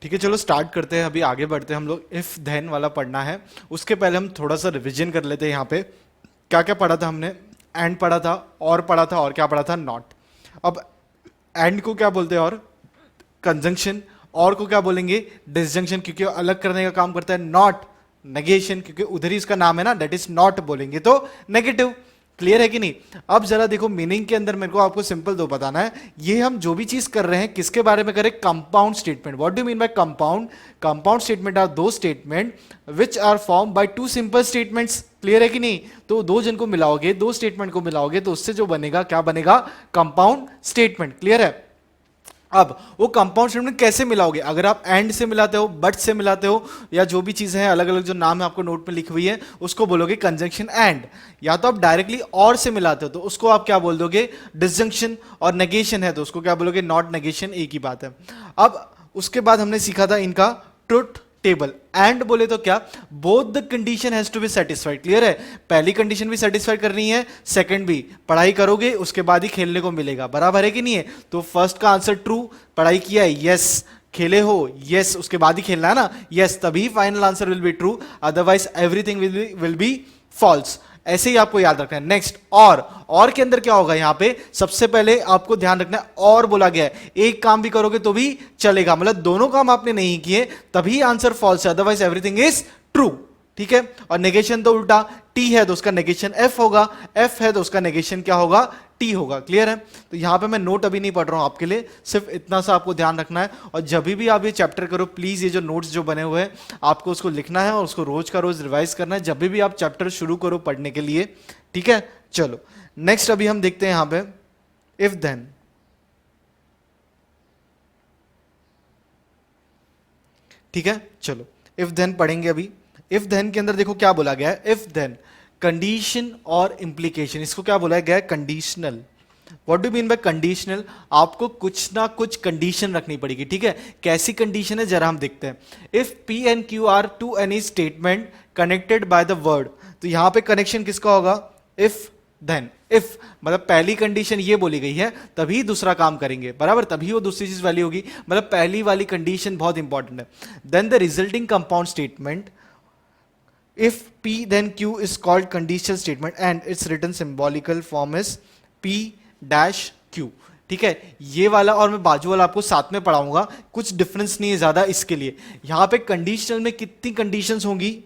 ठीक है, चलो स्टार्ट करते हैं, अभी आगे बढ़ते हैं। हम लोग इफ देन वाला पढ़ना है, उसके पहले हम थोड़ा सा रिवीजन कर लेते हैं। यहाँ पे क्या क्या पढ़ा था हमने? एंड पढ़ा था, और पढ़ा था, और क्या पढ़ा था? नॉट। अब एंड को क्या बोलते हैं? और कंजंक्शन। और को क्या बोलेंगे? डिसजंक्शन, क्योंकि वो अलग करने का काम करता है। नॉट नेगेशन, क्योंकि उधर ही इसका नाम है ना, दैट इज नॉट बोलेंगे तो नेगेटिव। क्लियर है कि नहीं? अब जरा देखो मीनिंग के अंदर मेरे को आपको सिंपल दो बताना है। ये हम जो भी चीज कर रहे हैं किसके बारे में करें? Compound statement. What do mean by compound? Compound statement are दो statement which are form by two simple statements. Clear है कि नहीं? तो दो जन को मिलाओगे, दो स्टेटमेंट को मिलाओगे तो उससे जो बनेगा क्या बनेगा? Compound statement. क्लियर है? अब वो कंपाउंड स्टेटमेंट कैसे मिलाओगे? अगर आप एंड से मिलाते हो, बट से मिलाते हो, या जो भी चीजें हैं अलग अलग जो नाम है आपको नोट में लिखी हुई है, उसको बोलोगे कंजंक्शन एंड। या तो आप डायरेक्टली और से मिलाते हो तो उसको आप क्या बोल दोगे? डिसजंक्शन। और नेगेशन है तो उसको क्या बोलोगे? Not negation. एक ही बात है। अब उसके बाद हमने सीखा था इनका ट्रुथ टेबल। एंड बोले तो क्या? Both the condition has to be satisfied. Clear है? पहली कंडीशन भी सेटिस्फाई करनी है, सेकंड भी। पढ़ाई करोगे उसके बाद ही खेलने को मिलेगा, बराबर है कि नहीं है? तो फर्स्ट का आंसर ट्रू, पढ़ाई किया है, यस। खेले हो, यस, उसके बाद ही खेलना है ना, यस, तभी final answer will be true, otherwise everything will be false. ऐसे ही आपको याद रखना है। नेक्स्ट, और के अंदर क्या होगा? यहां पे सबसे पहले आपको ध्यान रखना है, और बोला गया है। एक काम भी करोगे तो भी चलेगा, मतलब दोनों काम आपने नहीं किए तभी आंसर फॉल्स है, अदरवाइज एवरीथिंग इज ट्रू। ठीक है? और नेगेशन तो उल्टा, टी है तो उसका नेगेशन एफ होगा, एफ है तो उसका नेगेशन क्या होगा? टी होगा। क्लियर है? तो यहां पे मैं नोट अभी नहीं पढ़ रहा हूं आपके लिए, सिर्फ इतना सा आपको ध्यान रखना है। और जब भी आप ये चैप्टर करो, प्लीज ये जो नोट्स जो बने हुए हैं आपको उसको लिखना है और उसको रोज का रोज रिवाइज करना है जब भी आप चैप्टर शुरू करो पढ़ने के लिए। ठीक है? चलो नेक्स्ट अभी हम देखते हैं यहां पे इफ देन। ठीक है, चलो इफ देन पढ़ेंगे अभी। इफ देन के अंदर देखो क्या बोला गया है? इफ देन कंडीशन और इंप्लीकेशन, इसको क्या बोला गया है? Conditional. What do mean bye conditional? आपको कुछ ना कुछ कंडीशन रखनी पड़ेगी। ठीक है? कैसी कंडीशन है जरा हम देखते हैं। If P and Q are two any statement connected by the word, तो यहां पे कनेक्शन किसका होगा? If then. इफ मतलब पहली कंडीशन ये बोली गई है तभी दूसरा काम करेंगे, बराबर, तभी वो दूसरी चीज वैल्यू होगी, मतलब पहली वाली कंडीशन बहुत इंपॉर्टेंट है। Then the resulting compound statement if p then q is called conditional statement and its written symbolical form is p dash q। ठीक है? ये वाला और मैं बाजू वाला आपको साथ में पढ़ाऊंगा, कुछ डिफरेंस नहीं है ज्यादा इसके लिए। यहां पे कंडीशनल में कितनी कंडीशंस होंगी?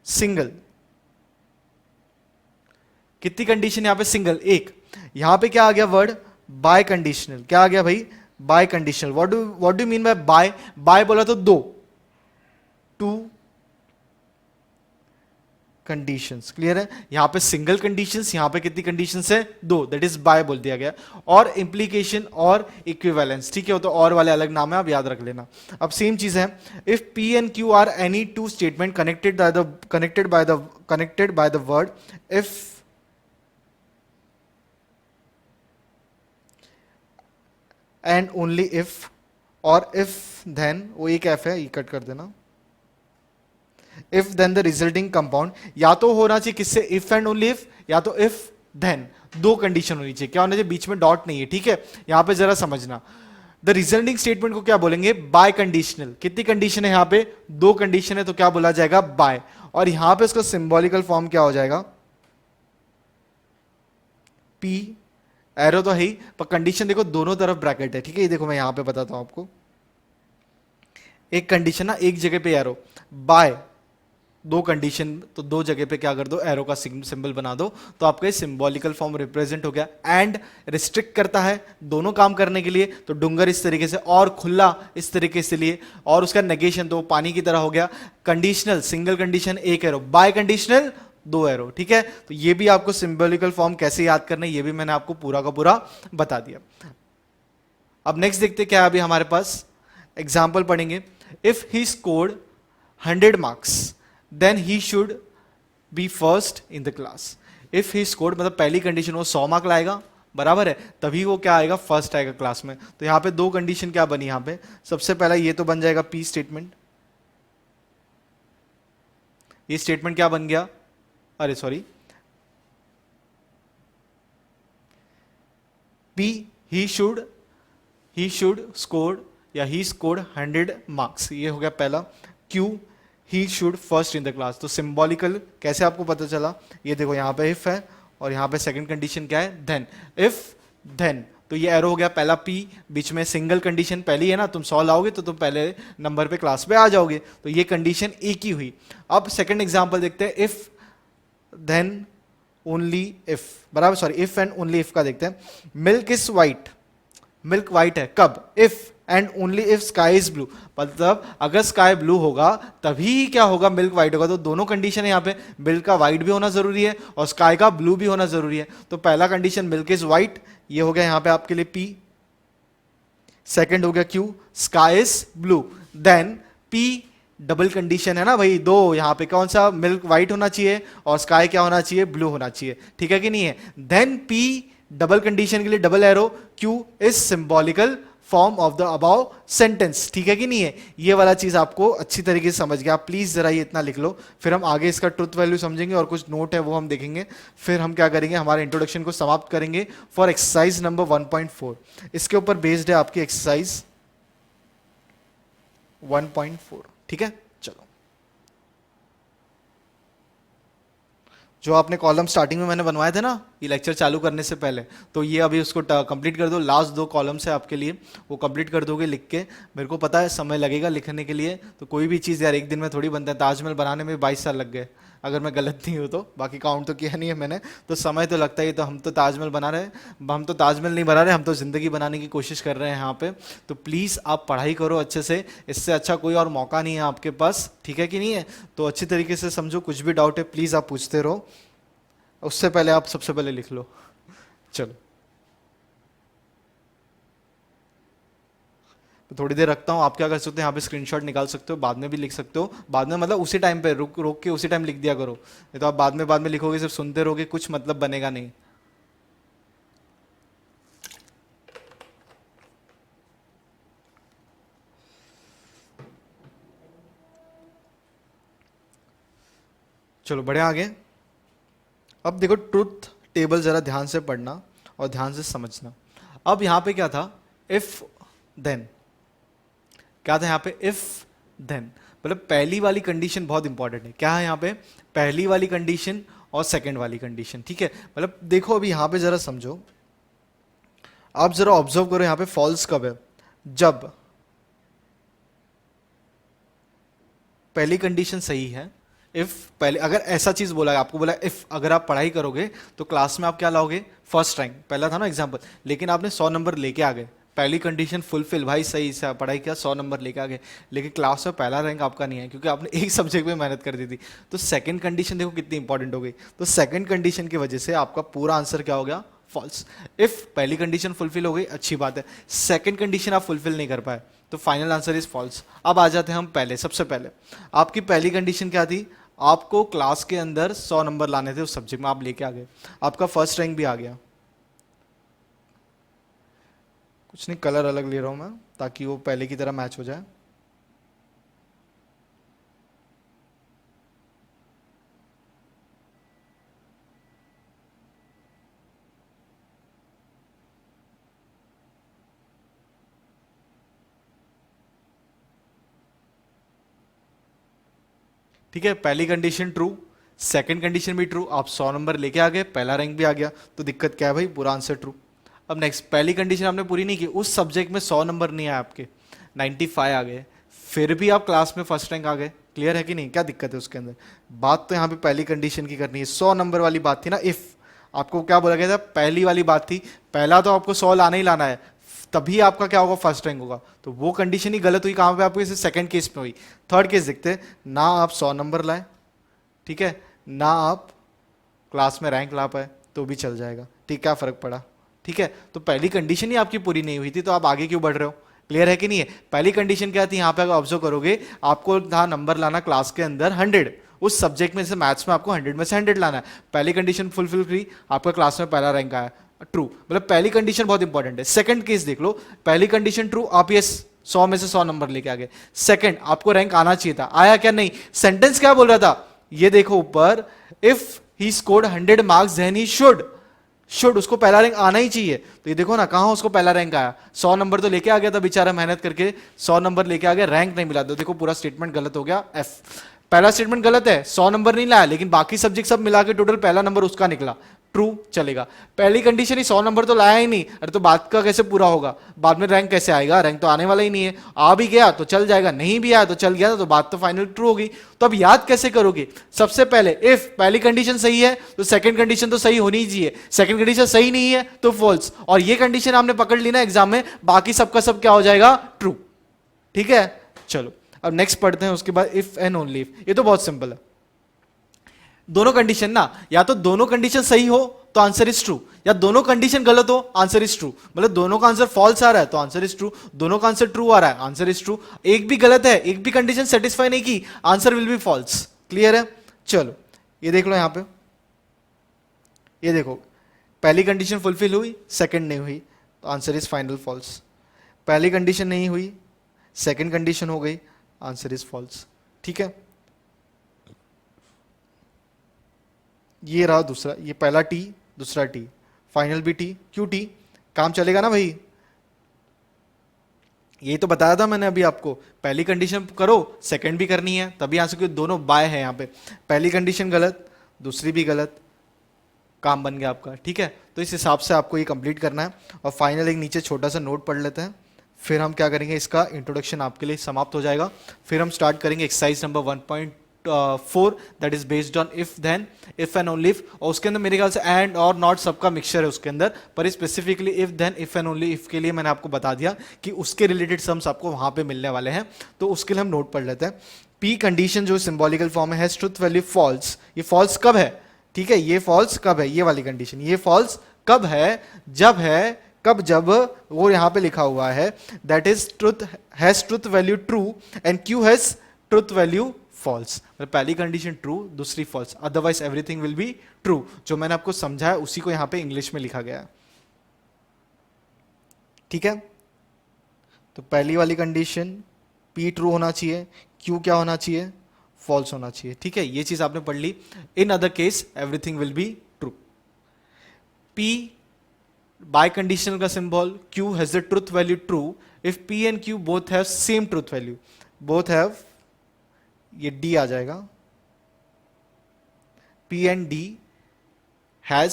सिंगल। कितनी कंडीशन यहां पे? सिंगल, एक। यहां पे क्या आ गया वर्ड? Bye conditional. क्या आ गया भाई? Biconditional. What do mean by bi? Bi बोला तो दो, टू कंडीशंस। क्लियर है? यहां पे सिंगल कंडीशंस, यहां पे कितनी कंडीशंस है? दो, दैट इज बाय बोल दिया गया। और इंप्लीकेशन और इक्विवेलेंस। ठीक है? तो और वाले अलग नाम है, आप याद रख लेना। अब सेम चीज है, if P and Q are any two statement connected by the word if and only if, और इफ देन, वो एक एफ है, ये कट कर देना। If then the resulting compound, या तो होना चाहिए किससे? इफ एंड ओनली इफ, या तो इफ देन। दो कंडीशन होनी चाहिए। क्या होना चाहिए? बीच में डॉट नहीं है। ठीक है? यहां पे जरा समझना, द रिजल्टिंग स्टेटमेंट को क्या बोलेंगे? Bye conditional. कितनी कंडीशन है यहां पे? दो कंडीशन है, तो क्या बोला जाएगा? बाय। और यहां पे उसका सिंबॉलिकल फॉर्म क्या हो जाएगा? पी। एरो तो है ही, पर कंडीशन देखो दोनों तरफ ब्रैकेट है। ठीक है? ये देखो मैं यहां पे बताता हूं आपको, एक कंडीशन ना एक जगह पे एरो, बाय दो कंडीशन, तो दो जगह पे क्या कर दो? एरो का सिंबल बना दो, तो आपका सिंबॉलिकल फॉर्म रिप्रेजेंट हो गया। एंड रिस्ट्रिक्ट करता है दोनों काम करने के लिए, तो डुंगर इस तरीके से, और खुला इस तरीके से लिए, और उसका नेगेशन तो पानी की तरह हो गया। कंडीशनल सिंगल कंडीशन एक एरो, बाय कंडीशनल दो एरो। ठीक है? तो ये भी आपको सिंबॉलिकल फॉर्म कैसे याद करना है ये भी मैंने आपको पूरा का पूरा बता दिया। अब नेक्स्ट देखते क्या है अभी हमारे पास, एग्जाम्पल पढ़ेंगे। If he scored 100 marks then he should be first in the class. If he scored मतलब पहली कंडीशन वो 100 मार्क लाएगा, बराबर है, तभी वो क्या आएगा? फर्स्ट आएगा क्लास में। तो यहां पे दो कंडीशन क्या बनी? यहां पे सबसे पहला ये तो बन जाएगा पी स्टेटमेंट। ये स्टेटमेंट क्या बन गया? अरे sorry, P he should scored या ही स्कोर्ड 100 मार्क्स, ये हो गया पहला। Q, he should first in the class. तो सिंबॉलिकल कैसे आपको पता चला, ये देखो यहाँ पे इफ है और यहाँ पे सेकंड कंडीशन क्या है, देन। इफ देन, तो ये एरो हो गया पहला पी, बीच में सिंगल कंडीशन पहली है ना, तुम 100 लाओगे तो तुम पहले नंबर पे क्लास पे आ जाओगे, तो ये कंडीशन एक ही हुई। अब सेकंड एग्जांपल देखते हैं, इफ देन ओनली इफ, बराबर, sorry if and only if का देखते हैं। Milk is white, milk white है कब, if and only if sky is blue, मतलब अगर स्काई ब्लू होगा तभी क्या होगा, मिल्क वाइट होगा। तो दोनों कंडीशन है यहाँ पे, मिल्क का वाइट भी होना जरूरी है और स्काई का ब्लू भी होना जरूरी है। तो पहला कंडीशन मिल्क इज वाइट, ये हो गया यहाँ पे आपके लिए पी। सेकंड हो गया Q, sky is blue. Then P double condition है ना भाई, दो यहाँ पे कौन सा, मिल्क वाइट होना चाहिए और स्काई क्या होना चाहिए, ब्लू होना चाहिए, ठीक है कि नहीं है। देन पी डबल कंडीशन के लिए double arrow, Q is symbolical form of the above sentence, ठीक है कि नहीं है। ये वाला चीज आपको अच्छी तरीके से समझ गया, आप प्लीज जरा ये इतना लिख लो, फिर हम आगे इसका ट्रुथ वैल्यू समझेंगे और कुछ नोट है वो हम देखेंगे। फिर हम क्या करेंगे, हमारे इंट्रोडक्शन को समाप्त करेंगे फॉर एक्सरसाइज नंबर 1.4। इसके ऊपर बेस्ड है आपकी एक्सरसाइज 1.4, ठीक है। चलो, जो आपने कॉलम स्टार्टिंग में मैंने बनवाए थे ना ये लेक्चर चालू करने से पहले, तो ये अभी उसको कंप्लीट कर दो। लास्ट 2 कॉलम्स है आपके लिए, वो कंप्लीट कर दोगे लिख के। मेरे को पता है समय लगेगा लिखने के लिए, तो कोई भी चीज़ यार एक दिन में थोड़ी बनता है। ताजमहल बनाने में 22 साल लग गए, अगर मैं गलत नहीं हूँ तो, बाकी काउंट तो किया नहीं है मैंने, तो समय तो लगता ही। तो हम तो ताजमहल बना रहे हैं, हम तो ताजमहल नहीं बना रहे, हम तो ज़िंदगी बनाने की कोशिश कर रहे हैं यहाँ पे। तो प्लीज़ आप पढ़ाई करो अच्छे से, इससे अच्छा कोई और मौका नहीं है आपके पास, ठीक है कि नहीं है। तो अच्छी तरीके से समझो, कुछ भी डाउट है प्लीज़ आप पूछते रहो। उससे पहले आप सबसे पहले लिख लो। चलो, तो थोड़ी देर रखता हूँ। आप क्या कर सकते हो, यहाँ पे स्क्रीनशॉट निकाल सकते हो, बाद में भी लिख सकते हो। बाद में मतलब उसी टाइम पे रुक रोक के उसी टाइम लिख दिया करो, नहीं तो आप बाद में लिखोगे, सिर्फ सुनते रहोगे, कुछ मतलब बनेगा नहीं। चलो बढ़े आगे। अब देखो, ट्रुथ टेबल जरा ध्यान से पढ़ना और ध्यान से समझना। अब यहां पे क्या था, इफ देन, क्या था यहाँ पे, इफ देन, मतलब पहली वाली कंडीशन बहुत इंपॉर्टेंट है। क्या है यहाँ पे, पहली वाली कंडीशन और सेकंड वाली कंडीशन, ठीक है। मतलब देखो अभी यहाँ पे जरा समझो, आप जरा ऑब्जर्व करो, यहाँ पे फॉल्स कब है, जब पहली कंडीशन सही है। इफ पहले अगर ऐसा चीज बोला है, आपको बोला इफ अगर आप पढ़ाई करोगे तो क्लास में आप क्या लाओगे, फर्स्ट रैंक, पहला था ना एग्जांपल, लेकिन आपने 100 नंबर लेके आ गए, पहली कंडीशन फुलफिल, भाई सही से पढ़ाई किया, 100 नंबर लेके आ गए, लेकिन क्लास में पहला रैंक आपका नहीं है क्योंकि आपने एक सब्जेक्ट में मेहनत कर दी थी। तो सेकंड कंडीशन देखो कितनी इंपॉर्टेंट हो गई। तो सेकंड कंडीशन की वजह से आपका पूरा आंसर क्या हो गया, फॉल्स। इफ पहली कंडीशन फुलफिल हो गई, अच्छी बात है, सेकंड कंडीशन आप फुलफिल नहीं कर पाए, तो फाइनल आंसर इज फॉल्स। अब आ जाते हैं हम पहले, सबसे पहले आपकी पहली कंडीशन क्या थी, आपको क्लास के अंदर 100 नंबर लाने थे उस सब्जेक्ट में, आप लेके आ गए, आपका फर्स्ट रैंक भी आ गया। कुछ नहीं, कलर अलग ले रहा हूं मैं ताकि वो पहले की तरह मैच हो जाए। ठीक है, पहली कंडीशन ट्रू, सेकंड कंडीशन भी ट्रू, आप 100 नंबर लेके आ गए, पहला रैंक भी आ गया, तो दिक्कत क्या है भाई, पूरा आंसर ट्रू। अब नेक्स्ट, पहली कंडीशन आपने पूरी नहीं की, उस सब्जेक्ट में 100 नंबर नहीं आए आपके, 95 आ गए, फिर भी आप क्लास में फर्स्ट रैंक आ गए, क्लियर है कि नहीं, क्या दिक्कत है उसके अंदर। बात तो यहाँ पे पहली कंडीशन की करनी है, 100 नंबर वाली बात थी ना, इफ आपको क्या बोला गया था, पहली वाली बात थी, पहला तो आपको 100 लाना ही लाना है, तभी आपका क्या होगा, फर्स्ट रैंक होगा। तो वो कंडीशन ही गलत हुई, कहां पे आपको, इसे सेकंड केस में हुई। थर्ड केस देखते, ना आप 100 नंबर लाए, ठीक है, ना आप क्लास में रैंक ला पाए, तो भी चल जाएगा, ठीक, क्या फर्क पड़ा, ठीक है। तो पहली कंडीशन ही आपकी पूरी नहीं हुई थी, तो आप आगे क्यों बढ़ रहे हो, क्लियर है कि नहीं है। पहली कंडीशन क्या थी, यहां पे अगर ऑब्जर्व करोगे, आपको था नंबर लाना क्लास के अंदर 100, उस सब्जेक्ट में से मैथ्स में आपको 100 में से 100 लाना है, पहली कंडीशन फुलफिल की, आपका क्लास में पहला रैंक आया, ट्रू, मतलब पहली कंडीशन बहुत इंपॉर्टेंट है। सेकंड केस देख लो, पहली कंडीशन ट्रू, आप ये 100 में से 100 नंबर लेके आ गए, सेकंड आपको रैंक आना चाहिए था, आया क्या, नहीं। सेंटेंस क्या बोल रहा था, ये देखो ऊपर, if he scored 100 marks then he should, should, उसको पहला रैंक आना ही चाहिए। तो ये देखो ना कहाँ उसको पहला रैंक आया, 100 नंबर तो लेके आ गया था बेचारा मेहनत करके, 100 नंबर लेके आ गया, रैंक नहीं मिला। तो देखो पूरा स्टेटमेंट गलत हो गया, एफ। पहला स्टेटमेंट गलत है, 100 नंबर नहीं लाया, लेकिन बाकी सब्जेक्ट सब मिला के टोटल पहला नंबर उसका निकला, ट्रू चलेगा। पहली कंडीशन ही 100 नंबर तो लाया ही नहीं, अरे तो बात का कैसे पूरा होगा, बाद में रैंक कैसे आएगा, रैंक तो आने वाला ही नहीं है। आ भी गया तो चल जाएगा, नहीं भी आया तो चल गया, तो बात तो फाइनल ट्रू होगी। तो अब याद कैसे करोगे, सबसे पहले इफ पहली कंडीशन सही है तो सेकंड कंडीशन तो सही होनी ही चाहिए, सेकंड कंडीशन सही नहीं है तो फॉल्स, और ये कंडीशन आपने पकड़ ली ना एग्जाम में, बाकी सबका सब क्या हो जाएगा, ट्रू। ठीक है, चलो अब नेक्स्ट पढ़ते हैं, उसके बाद इफ एंड ओनली इफ। ये तो बहुत सिंपल है, दोनों कंडीशन ना, या तो दोनों कंडीशन सही हो तो आंसर इज ट्रू, या दोनों कंडीशन गलत हो आंसर इज ट्रू। मतलब दोनों का आंसर फॉल्स आ रहा है तो आंसर इज ट्रू, दोनों का आंसर ट्रू आ रहा है आंसर इज ट्रू, एक भी गलत है, एक भी कंडीशन सेटिस्फाई नहीं की, answer will be false. Clear है, चलो ये देख लो यहां पे, ये देखो पहली कंडीशन फुलफिल हुई, सेकंड नहीं हुई, तो आंसर इज फाइनल फॉल्स। पहली कंडीशन नहीं हुई, सेकंड कंडीशन हो गई, आंसर इज फॉल्स। ठीक है, ये रहा दूसरा, ये पहला टी दूसरा टी, फाइनल भी टी, क्यों टी, काम चलेगा ना भाई। ये तो बताया था मैंने अभी आपको, पहली कंडीशन करो सेकंड भी करनी है, तभी यहां से दोनों बाय है, यहां पे पहली कंडीशन गलत दूसरी भी गलत, काम बन गया आपका। ठीक है, तो इस हिसाब से आपको ये कंप्लीट करना है। और फाइनल एक नीचे छोटा सा नोट पढ़ लेते हैं, फिर हम क्या करेंगे, इसका इंट्रोडक्शन आपके लिए समाप्त हो जाएगा। फिर हम स्टार्ट करेंगे exercise number 1.4, that is based on if then, if and only if, और उसके अंदर मेरे ख्याल से एंड और नॉट सबका मिक्सचर है उसके अंदर, पर specifically if then if and only if के लिए मैंने आपको बता दिया कि उसके रिलेटेड सम्स आपको वहां पे मिलने वाले हैं। तो उसके लिए हम नोट पढ़ लेते हैं। पी कंडीशन जो सिंबॉलिकल फॉर्म है, हैज ट्रुथ वैल्यू फॉल्स, ये फॉल्स कब है, ठीक है, ये फॉल्स कब है, ये वाली कंडीशन, ये फॉल्स कब है, जब है, कब जब, वो यहां पे लिखा हुआ है, that is truth has truth value true and Q has truth value false. पहली कंडीशन ट्रू दूसरी false, otherwise everything will be true. जो मैंने आपको समझाया उसी को यहां पे इंग्लिश में लिखा गया है। ठीक है, तो पहली वाली कंडीशन पी ट्रू होना चाहिए, क्यू क्या होना चाहिए, फॉल्स होना चाहिए। ठीक है, ये चीज आपने पढ़ ली। In other case everything will be true. P biconditional का symbol, Q has the truth value true if P and Q both have same truth value, both have, ये डी आ जाएगा, P and D has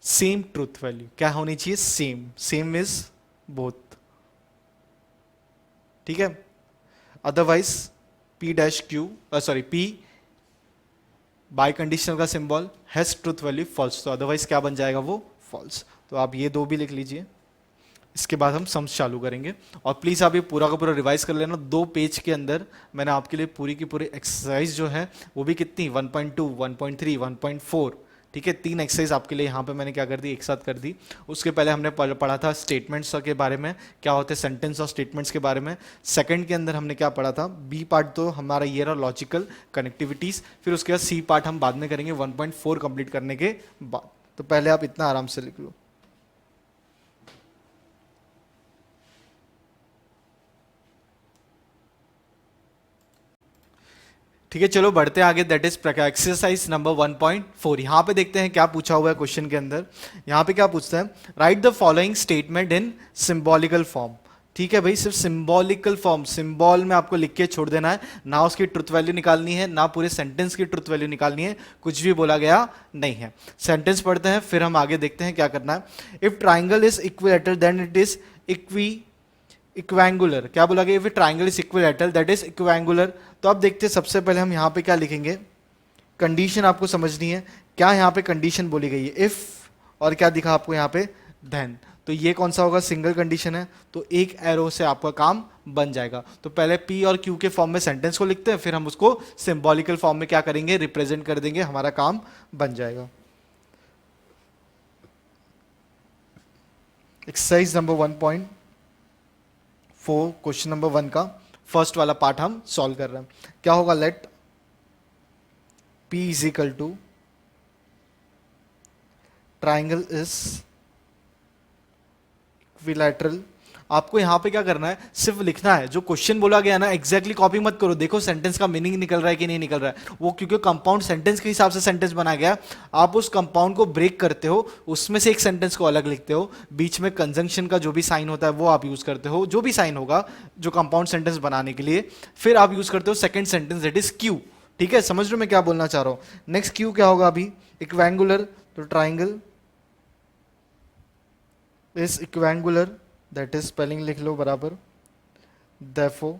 same truth value, क्या होनी चाहिए, same, same is both. ठीक है, otherwise P dash Q, sorry P biconditional का symbol has truth value false, तो अदरवाइज क्या बन जाएगा, वो फॉल्स। तो आप ये दो भी लिख लीजिए, इसके बाद हम सम्स चालू करेंगे। और प्लीज़ आप ये पूरा का पूरा रिवाइज कर लेना, 2 पेज के अंदर मैंने आपके लिए पूरी की पूरी एक्सरसाइज जो है वो भी कितनी 1.2, 1.3, 1.4, ठीक है, 3 एक्सरसाइज आपके लिए यहाँ पे मैंने क्या कर दी, एक साथ कर दी। उसके पहले हमने पढ़ा था स्टेटमेंट्स के बारे में, क्या होते हैं सेंटेंस और स्टेटमेंट्स के बारे में। सेकंड के अंदर हमने क्या पढ़ा था, बी पार्ट तो हमारा ये रहा लॉजिकल कनेक्टिविटीज़, फिर उसके बाद सी पार्ट हम बाद में करेंगे 1.4 कंप्लीट करने के बाद। तो पहले आप इतना आराम से लिख लो। ठीक है, चलो बढ़ते हैं आगे, दैट इज एक्सरसाइज नंबर 1.4। यहां पे देखते हैं क्या पूछा हुआ है क्वेश्चन के अंदर। यहां पे क्या पूछता है, right the following statement in symbolical form. ठीक है भाई, सिर्फ सिंबॉलिकल फॉर्म, सिंबल में आपको लिख के छोड़ देना है, ना उसकी ट्रुथ वैल्यू निकालनी है, ना पूरे सेंटेंस की ट्रुथ वैल्यू निकालनी है, कुछ भी बोला गया नहीं है। सेंटेंस पढ़ते हैं फिर हम आगे देखते हैं क्या करना है। If triangle is equilateral then it is equiangular, क्या बोला गया, if triangle is equilateral that is equiangular. तो अब देखते हैं, सबसे पहले हम यहाँ पे क्या लिखेंगे, कंडीशन आपको समझनी है, क्या यहाँ पे कंडीशन बोली गई है, इफ, और क्या दिखा आपको यहाँ पे, देन। तो ये कौन सा होगा, सिंगल कंडीशन है, तो एक एरो से आपका काम बन जाएगा। तो पहले पी और क्यू के फॉर्म में सेंटेंस को लिखते हैं, फिर हम उसको सिंबॉलिकल फॉर्म में क्या करेंगे, रिप्रेजेंट कर देंगे, हमारा काम बन जाएगा। एक्सरसाइज नंबर 1.4 क्वेश्चन नंबर 1 का फर्स्ट वाला पार्ट हम सॉल्व कर रहे हैं। क्या होगा, let P is equal to triangle is equilateral, आपको यहाँ पे क्या करना है, सिर्फ लिखना है जो क्वेश्चन बोला गया ना, एग्जैक्टली कॉपी मत करो, देखो सेंटेंस का मीनिंग निकल रहा है कि नहीं निकल रहा है वो, क्योंकि कंपाउंड सेंटेंस के हिसाब से सेंटेंस बनाया गया। आप उस कंपाउंड को ब्रेक करते हो, उसमें से एक सेंटेंस को अलग लिखते हो, बीच में कंजंक्शन का जो भी साइन होता है वो आप यूज करते हो, जो भी साइन होगा जो कंपाउंड सेंटेंस बनाने के लिए, फिर आप यूज करते हो second sentence that is Q. ठीक है, समझ रहे हो मैं क्या बोलना चाह रहा हूं। नेक्स्ट क्यू क्या होगा अभी, इक्वेंगुलर, तो triangle is equiangular, that is spelling लिख लो बराबर, therefore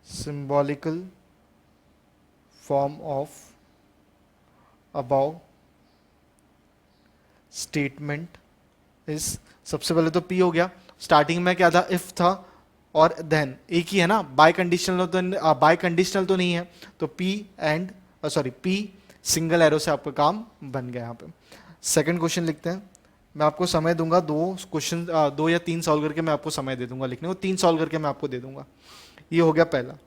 symbolical form of above statement is, सबसे पहले तो P हो गया, स्टार्टिंग में क्या था, if था और then एक ही है ना, बाय कंडीशनल तो नहीं है, तो P and P single arrow से आपका काम बन गया। यहाँ पे सेकंड क्वेश्चन लिखते हैं, मैं आपको समय दूंगा, 2 या 3 सॉल्व करके मैं आपको समय दे दूंगा लिखने को, 3 सॉल्व करके मैं आपको दे दूंगा। ये हो गया पहला,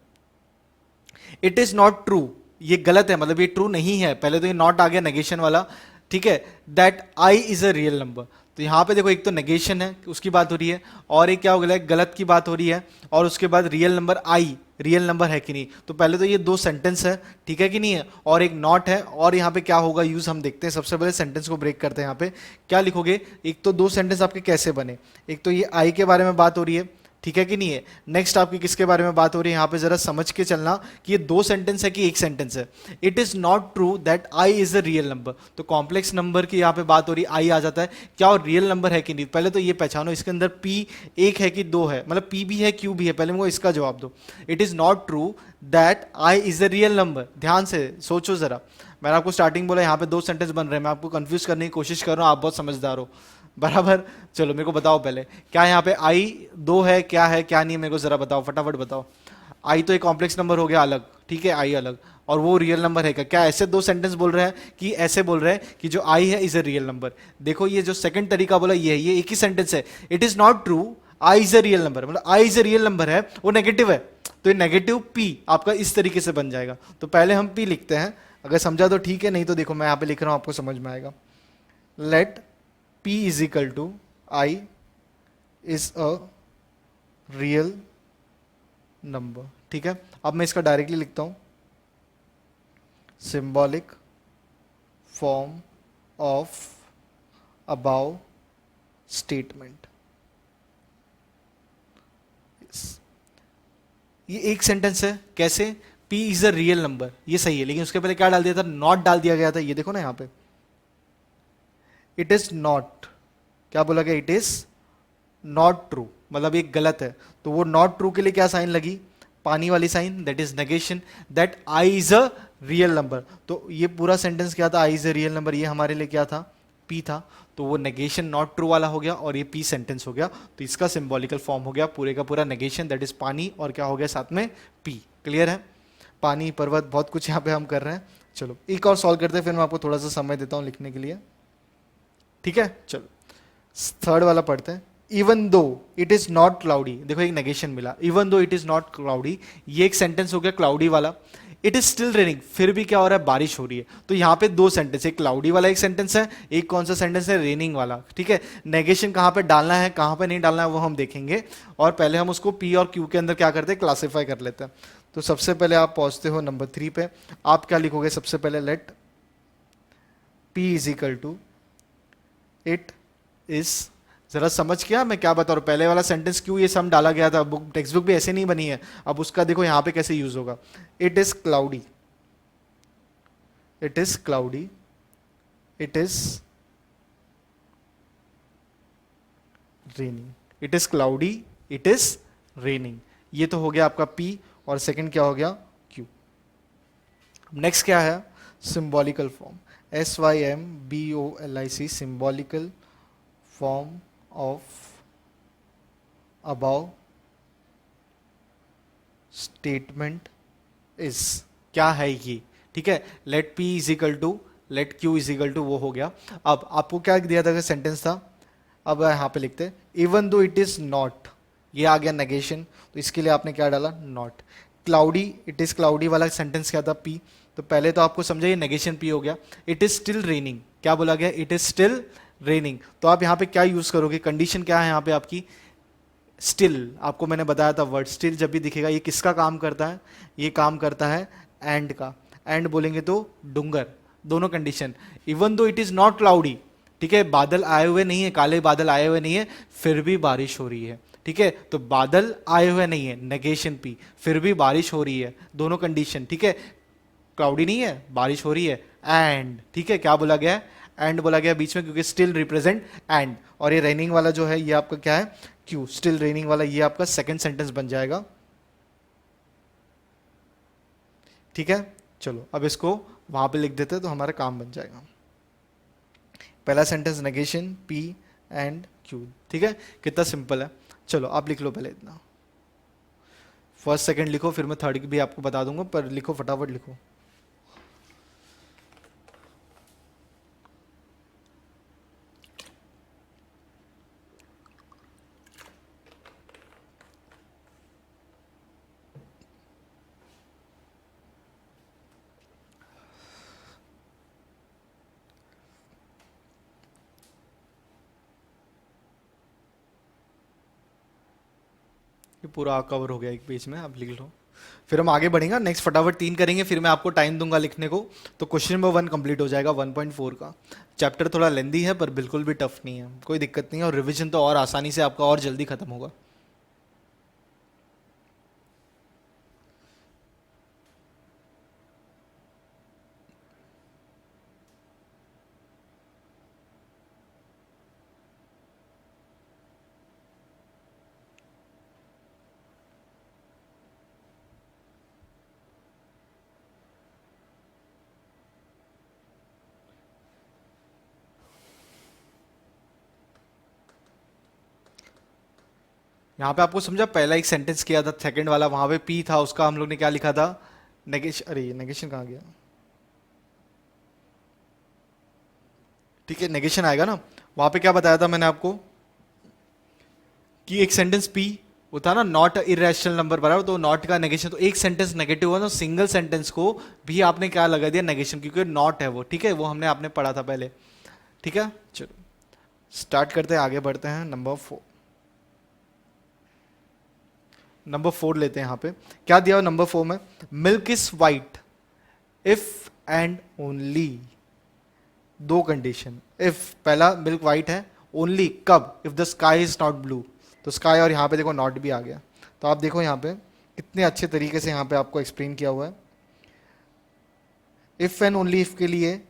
इट इज नॉट ट्रू, ये गलत है, मतलब ये ट्रू नहीं है। पहले तो ये नॉट आ गया नेगेशन वाला, ठीक है, that I is a real number, तो यहाँ पे देखो एक तो नेगेशन है उसकी बात हो रही है, और एक क्या हो गया, गलत की बात हो रही है, और उसके बाद real number I real number है कि नहीं। तो पहले तो ये 2 सेंटेंस है, ठीक है कि नहीं है, और एक नॉट है, और यहाँ पे क्या होगा यूज हम देखते हैं। सबसे पहले सेंटेंस को ब्रेक करते हैं, यहाँ पे क्या लिखोगे, एक तो 2 सेंटेंस आपके कैसे बने, एक तो ये आई के बारे में बात हो रही है, ठीक है कि नहीं है, नेक्स्ट आपकी किसके बारे में बात हो रही है, यहाँ पे जरा समझ के चलना कि ये 2 सेंटेंस है कि एक सेंटेंस है। It is not true that I is a real number, तो कॉम्प्लेक्स नंबर की यहाँ पे बात हो रही है, आई आ जाता है, क्या और रियल नंबर है कि नहीं, पहले तो ये पहचानो इसके अंदर पी 1 है कि 2 है, मतलब पी भी है क्यू भी है, पहले मुझे इसका जवाब दो। It is not true that I is a real number, ध्यान से सोचो जरा, मैंने आपको स्टार्टिंग बोला यहाँ पे 2 सेंटेंस बन रहे हैं, मैं आपको कंफ्यूज करने की कोशिश कर रहा हूँ, आप बहुत समझदार हो बराबर। चलो मेरे को बताओ पहले, क्या यहाँ पे आई 2 है, क्या है क्या नहीं है, मेरे को जरा बताओ, फटाफट बताओ। आई तो एक कॉम्प्लेक्स नंबर हो गया अलग, ठीक है, आई अलग, और वो रियल नंबर है क्या ऐसे 2 सेंटेंस बोल रहे हैं कि ऐसे बोल रहे हैं कि जो आई है इज अ रियल नंबर। देखो ये जो सेकंड तरीका बोला ये एक ही सेंटेंस है, it is not true I is a real number, मतलब आई इज अ रियल नंबर है, वो नेगेटिव है, तो ये नेगेटिव पी आपका इस तरीके से बन जाएगा। तो पहले हम पी लिखते हैं, अगर समझा तो ठीक है, नहीं तो देखो मैं यहाँ पे लिख रहा हूँ, आपको समझ में आएगा। Let P is equal to I is a real number, ठीक है। अब मैं इसका डायरेक्टली लिखता हूं, symbolic form of above statement। ये एक सेंटेंस है, कैसे, P is a real number, ये सही है, लेकिन उसके पहले क्या डाल दिया था, नॉट डाल दिया गया था, ये देखो ना यहाँ पे, इट इज नॉट, क्या बोला गया, इट इज नॉट ट्रू, मतलब ये गलत है, तो वो नॉट ट्रू के लिए क्या साइन लगी, पानी वाली sign, that is negation, that I is a real number. तो ये पूरा सेंटेंस क्या था, I is a real number, ये हमारे लिए क्या था, पी था, तो वो नेगेशन नॉट ट्रू वाला हो गया, और ये पी सेंटेंस हो गया, तो इसका सिंबॉलिकल फॉर्म हो गया पूरे का पूरा नेगेशन, दैट इज पानी, और क्या हो गया साथ में पी। क्लियर है, पानी पर्वत बहुत कुछ यहाँ पे हम कर रहे हैं। चलो एक और सॉल्व करते हैं, फिर मैं आपको थोड़ा सा समय देता हूँ लिखने के लिए, ठीक है। चलो थर्ड वाला पढ़ते हैं, even though it is not cloudy, देखो एक नेगेशन मिला, even though it is not cloudy, ये एक सेंटेंस हो गया क्लाउडी वाला। इट इज स्टिल रेनिंग, फिर भी क्या हो रहा है, बारिश हो रही है, तो यहाँ पे 2 सेंटेंस, एक क्लाउडी वाला एक सेंटेंस है, एक कौन सा सेंटेंस है, रेनिंग वाला, ठीक है। नेगेशन कहाँ पे डालना है कहाँ पे नहीं डालना है वो हम देखेंगे, और पहले हम उसको पी और क्यू के अंदर क्या करते हैं, क्लासीफाई कर लेते हैं। तो सबसे पहले आप पहुंचते हो नंबर 3 पे, आप क्या लिखोगे, सबसे पहले let P is equal to, it is, जरा समझ क्या मैं क्या बता रहा हूं, पहले वाला सेंटेंस क्यों ये सम डाला गया था, बुक टेक्स्ट बुक भी ऐसे नहीं बनी है, अब उसका देखो यहां पे कैसे यूज होगा। It is cloudy, it is cloudy, it is raining, it is cloudy, it is raining, ये तो हो गया आपका P, और सेकंड क्या हो गया, Q। नेक्स्ट क्या है, symbolical form, SYMBOLIC, symbolical form of about statement is, क्या है ये, ठीक है। Let P is equal to let Q is equal to, वो हो गया। अब आपको क्या दिया था, सेंटेंस था, अब यहां पे लिखते हैं even though it is not, ये आ गया नेगेशन, तो इसके लिए आपने क्या डाला, not. Cloudy, it is cloudy वाला सेंटेंस क्या था, P, तो पहले तो आपको समझा ये नेगेशन P हो गया। इट इज स्टिल रेनिंग, क्या बोला गया, इट इज स्टिल रेनिंग, तो आप यहाँ पे क्या यूज करोगे, कंडीशन क्या है यहाँ पे आपकी, स्टिल। आपको मैंने बताया था वर्ड स्टिल जब भी दिखेगा ये किसका काम करता है, ये काम करता है एंड का। एंड बोलेंगे तो डूंगर, दोनों condition. Even though it is not cloudy, ठीक है, बादल आए हुए नहीं है, काले बादल आए हुए नहीं है, फिर भी बारिश हो रही है, ठीक है। तो बादल आए हुए नहीं है, नेगेशन पी, फिर भी बारिश हो रही है, दोनों कंडीशन, ठीक है। क्लाउडी नहीं है, बारिश हो रही है, एंड, ठीक है, क्या बोला गया है, एंड बोला गया बीच में, क्योंकि स्टिल रिप्रेजेंट एंड। और ये रेनिंग वाला जो है ये आपका क्या है, क्यू, स्टिल रेनिंग वाला, ये आपका सेकंड सेंटेंस बन जाएगा, ठीक है। चलो अब इसको वहां पे लिख देते हैं तो हमारा काम बन जाएगा। पहला sentence negation P and Q, ठीक है, कितना सिंपल है। चलो आप लिख लो पहले इतना, फर्स्ट सेकंड लिखो, फिर मैं थर्ड भी आपको बता दूंगा, पर लिखो फटाफट लिखो। ये पूरा कवर हो गया एक पेज में, आप लिख लो, फिर हम आगे बढ़ेंगे, नेक्स्ट फटाफट तीन करेंगे, फिर मैं आपको टाइम दूंगा लिखने को, तो क्वेश्चन नंबर 1 कंप्लीट हो जाएगा 1.4 का। चैप्टर थोड़ा लेंदी है पर बिल्कुल भी टफ नहीं है, कोई दिक्कत नहीं है, और रिवीजन तो और आसानी से आपका और जल्दी खत्म होगा। यहाँ पे आपको समझा, पहला एक सेंटेंस किया था, सेकंड वाला वहां पे पी था, उसका हम लोग ने क्या लिखा था, नेगेशन, अरे ये नेगेशन कहाँ गया, ठीक है, नेगेशन आएगा ना। वहां पे क्या बताया था मैंने आपको कि एक सेंटेंस पी वो था ना, नॉट इरेशनल नंबर बराबर, तो नॉट का नेगेशन, तो एक सेंटेंस नेगेटिव हुआ, तो सिंगल सेंटेंस को भी आपने क्या लगा दिया, नेगेशन, क्योंकि नॉट है वो, ठीक है, वो हमने आपने पढ़ा था पहले, ठीक है। चलो स्टार्ट करते हैं, आगे बढ़ते हैं, नंबर 4 लेते हैं। यहाँ पे क्या दिया हुआ नंबर 4 में, milk is white if and only, दो कंडीशन, इफ पहला मिल्क वाइट है, ओनली कब, if the sky is not blue, तो स्काई और यहाँ पे देखो नॉट भी आ गया, तो आप देखो यहाँ पे कितने अच्छे तरीके से यहाँ पे आपको एक्सप्लेन किया हुआ है। इफ एंड ओनली इफ के लिए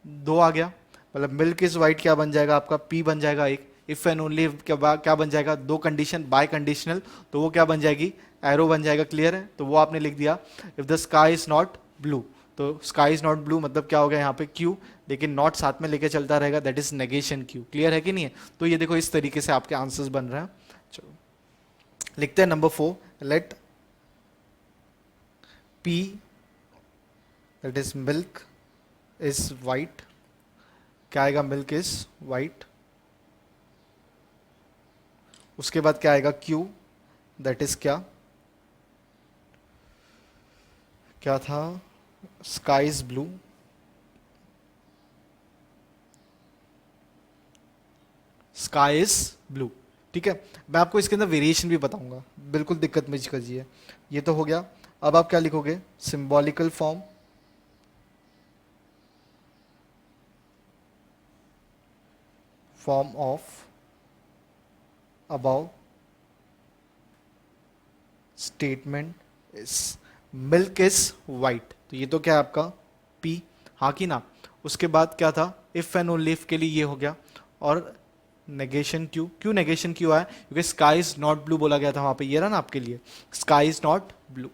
दो आ गया, मतलब मिल्क इज वाइट क्या बन जाएगा आपका, पी बन जाएगा एक, इफ एंड ओनली क्या बन जाएगा, दो कंडीशन बाय कंडीशनल, तो वो क्या बन जाएगी, एरो बन जाएगा, क्लियर है, तो वो आपने लिख दिया। If the sky is not blue, तो स्काई इज नॉट ब्लू मतलब क्या हो गया यहाँ पे क्यू, लेकिन नॉट साथ में लेके चलता रहेगा, that is negation Q, clear है कि नहीं है। तो ये देखो इस तरीके से आपके आंसर्स बन रहे हैं। चलो लिखते हैं number 4, let P that is milk is white, क्या आएगा, मिल्क इज वाइट, उसके बाद क्या आएगा, क्यू दैट इज क्या, क्या था, sky is blue, sky is blue, ठीक है। मैं आपको इसके अंदर वेरिएशन भी बताऊंगा, बिल्कुल दिक्कत मत कीजिए। ये तो हो गया, अब आप क्या लिखोगे, symbolical form of about statement is milk is white, तो ये तो क्या है आपका पी, हाँ कि ना। उसके बाद क्या था, इफ एंड ओनली इफ के लिए ये हो गया, और नेगेशन क्यू, क्यों नेगेशन क्यू आया, क्योंकि स्काई इज नॉट ब्लू बोला गया था वहां पे, ये रहा ना आपके लिए, स्काई इज नॉट ब्लू।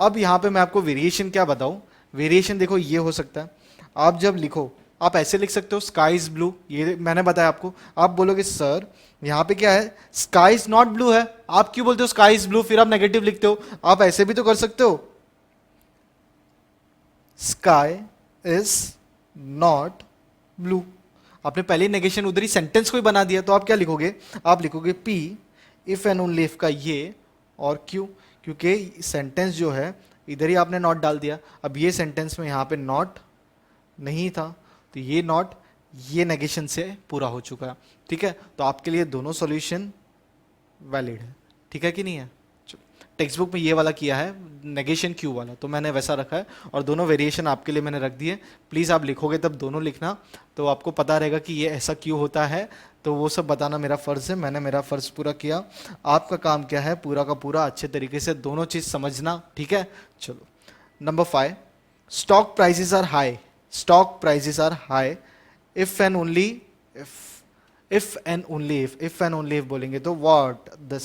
अब यहाँ पे मैं आपको वेरिएशन क्या बताऊं, वेरिएशन देखो ये हो सकता है, आप जब लिखो आप ऐसे लिख सकते हो, स्काई इज ब्लू, ये मैंने बताया आपको, आप बोलोगे सर यहाँ पे क्या है, स्काई इज नॉट ब्लू है, आप क्यों बोलते हो स्काई इज ब्लू, फिर आप नेगेटिव लिखते हो, आप ऐसे भी तो कर सकते हो, स्काई इज नॉट ब्लू, आपने पहले नेगेशन उधर ही सेंटेंस को ही बना दिया, तो आप क्या लिखोगे, आप लिखोगे P if and only if का ये, और क्यू, क्योंकि सेंटेंस जो है इधर ही आपने नॉट डाल दिया, अब ये सेंटेंस में यहाँ पे नॉट नहीं था, तो ये नॉट, ये नेगेशन से पूरा हो चुका है। ठीक है, तो आपके लिए दोनों सॉल्यूशन वैलिड है। ठीक है कि नहीं है? टेक्स्ट बुक में ये वाला किया है नेगेशन क्यू वाला, तो मैंने वैसा रखा है, और दोनों वेरिएशन आपके लिए मैंने रख दिए। प्लीज़ आप लिखोगे तब दोनों लिखना, तो आपको पता रहेगा कि ये ऐसा क्यों होता है। तो वो सब बताना मेरा फ़र्ज़ है, मैंने मेरा फ़र्ज़ पूरा किया। आपका काम क्या है, पूरा का पूरा अच्छे तरीके से दोनों चीज़ समझना। ठीक है, चलो number 5, stock prices are high. Stock prices are high if and only if and only if and only if बोलेंगे तो व्हाट दिस,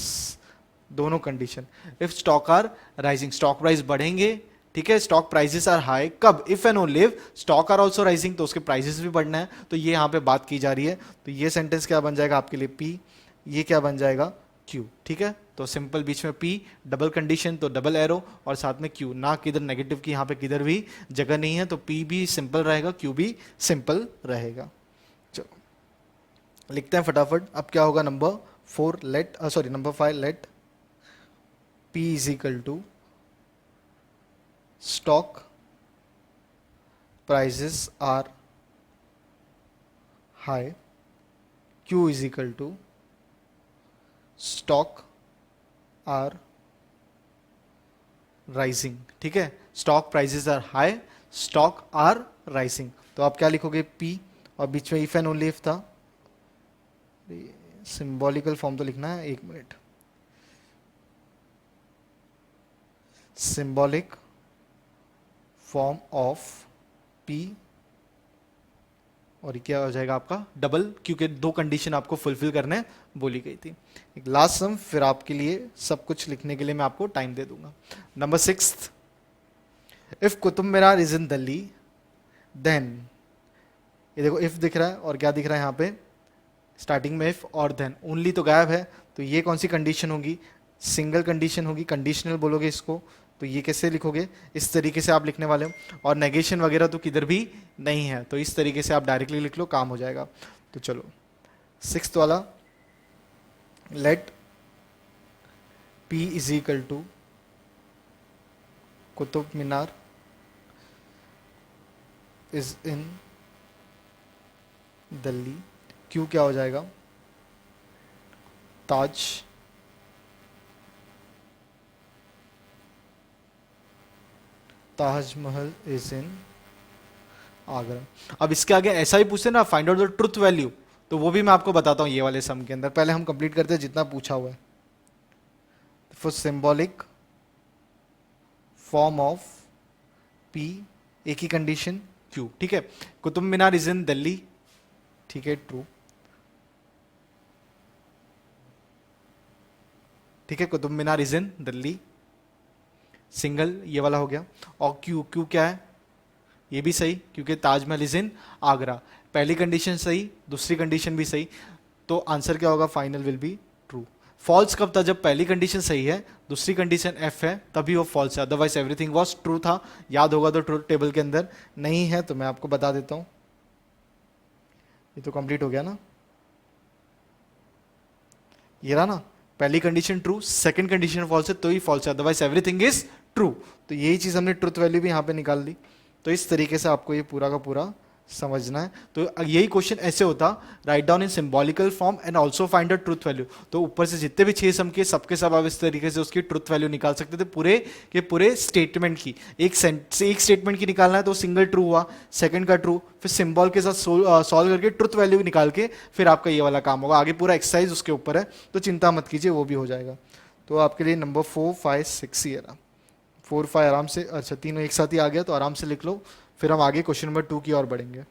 दोनों condition. If stock are rising, stock price बढ़ेंगे। ठीक है, स्टॉक प्राइसेस आर हाई कब, if and only if stock are also rising, तो उसके prices भी बढ़ना है। तो ये यहाँ पे बात की जा रही है। तो ये सेंटेंस क्या बन जाएगा आपके लिए पी, ये क्या बन जाएगा क्यू। ठीक है, तो सिंपल बीच में पी, डबल कंडीशन तो डबल एरो, और साथ में क्यू, ना किधर नेगेटिव की यहाँ पे किधर भी जगह नहीं है, तो पी भी सिंपल रहेगा, क्यू भी सिंपल रहेगा। चलो लिखते हैं फटाफट। अब क्या होगा, number 4 let, sorry number 5, let P is equal to stock prices are high, Q is equal to stock are rising। ठीक है, stock prices are high, stock are rising, तो आप क्या लिखोगे P, और बीच में इफ एंड ओनली इफ था। सिंबॉलिकल फॉर्म तो लिखना है, एक minute. Symbolic form of P, और ये क्या हो जाएगा आपका डबल, क्योंकि दो कंडीशन आपको फुलफिल करने बोली गई थी। एक लास्ट सम, फिर आपके लिए सब कुछ लिखने के लिए मैं आपको टाइम दे दूंगा। Number 6, if Qutub Minar is in Delhi then, ये देखो इफ दिख रहा है और क्या दिख रहा है यहाँ पे, स्टार्टिंग में इफ और देन, ओनली तो गायब है, तो ये कौन सी कंडीशन होगी, सिंगल कंडीशन होगी, कंडीशनल बोलोगे इसको। तो ये कैसे लिखोगे, इस तरीके से आप लिखने वाले हो, और नेगेशन वगैरह तो किधर भी नहीं है, तो इस तरीके से आप डायरेक्टली लिख लो, काम हो जाएगा। तो चलो 6th वाला, let P is equal to Qutub Minar is in Delhi, क्यों क्या हो जाएगा, ताजमहल इज इन आगरा। अब इसके आगे ऐसा ही पूछते ना, find out the truth value, तो वो भी मैं आपको बताता हूं ये वाले सम के अंदर। पहले हम कंप्लीट करते हैं जितना पूछा हुआ है। For symbolic form of P, एक ही कंडीशन Q। ठीक है, कुतुब मीनार इज इन दिल्ली, ठीक है ट्रू। ठीक है, Qutub Minar is in Delhi, single ये वाला हो गया। और क्यू, क्यू क्या है, ये भी सही, क्योंकि ताजमहल इज इन आगरा। पहली कंडीशन सही, दूसरी कंडीशन भी सही, तो आंसर क्या होगा, final will be true. False कब था, जब पहली कंडीशन सही है, दूसरी कंडीशन एफ है, तभी वो फॉल्स है, अदरवाइज एवरीथिंग वाज ट्रू था। याद होगा तो ट्रूथ टेबल के अंदर, नहीं है तो मैं आपको बता देता हूं। ये तो कंप्लीट हो गया ना, ये रहा ना, पहली condition true, second condition false है तो ही फॉल्स है, अदरवाइज एवरीथिंग इज ट्रू। तो यही चीज हमने ट्रुथ वैल्यू भी यहाँ पे निकाल दी। तो इस तरीके से आपको ये पूरा का पूरा समझना है। तो यही क्वेश्चन ऐसे होता, write down in symbolical form and also find the truth value. तो ऊपर से जितने भी 6 सम के सबके सब आप इस तरीके से उसकी ट्रुथ वैल्यू निकाल सकते थे, पूरे के पूरे स्टेटमेंट की। एक स्टेटमेंट की निकालना है तो सिंगल ट्रू हुआ, सेकंड का ट्रू, फिर सिंबल के साथ सॉल्व करके ट्रुथ वैल्यू निकाल के फिर आपका ये वाला काम होगा। आगे पूरा एक्सरसाइज उसके ऊपर है, तो चिंता मत कीजिए, वो भी हो जाएगा। तो आपके लिए नंबर 4, 5, 6 ही है ना, 4, 5 आराम से, अच्छा तीनों एक साथ ही आ गया तो आराम से लिख लो। फिर हम आगे क्वेश्चन नंबर 2 की ओर बढ़ेंगे।